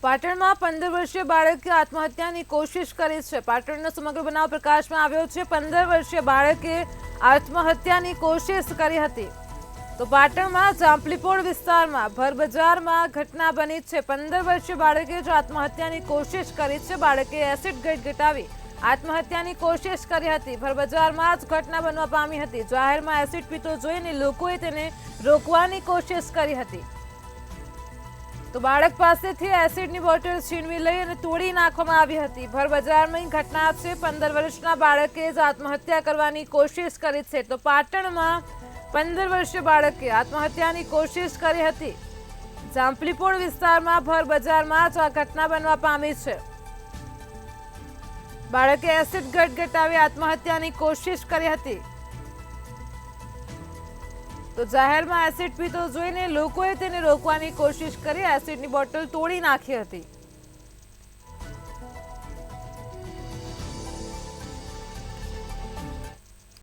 પાટણમાં 15 વર્ષીય બાળકે આત્મહત્યાની કોશિશ કરી છે। પાટણનો સમગ્ર બનાવ પ્રકાશમાં આવ્યો છે। 15 વર્ષીય બાળકે આત્મહત્યાની કોશિશ કરી હતી। તો પાટણમાં જાંપલીપોળ વિસ્તારમાં ભર બજારમાં ઘટના બની છે। 15 વર્ષીય બાળકે જ આત્મહત્યાની કોશિશ કરી છે। બાળકે એસિડ ગટગટાવી આત્મહત્યાની કોશિશ કરી હતી। ભર બજારમાં જ ઘટના બનવા પામી હતી। જાહેરમાં એસિડ પીતો જોઈને લોકોએ તેને રોકવાની કોશિશ કરી હતી। તો બાળક પાસેથી એસિડની બોટલ છીનવી લઈ અને તોડી નાખવામાં આવી હતી। ભર બજારમાં ઘટના છે। 15 વર્ષના બાળકે જ આત્મહત્યા કરવાની કોશિશ કરી છે। તો પાટણમાં 15 વર્ષીય બાળકે આત્મહત્યાની કોશિશ કરી હતી। જાંપલીપોળ વિસ્તારમાં ભર બજારમાં જ આ ઘટના બનવા પામી છે। બાળકે એસિડ ગટગટાવી આત્મહત્યાની કોશિશ કરી હતી। તો જાહેરમાં એસિડ પીતો જોઈને લોકોએ તેને રોકવાની કોશિશ કરી એસિડની બોટલ તોડી નાખી હતી।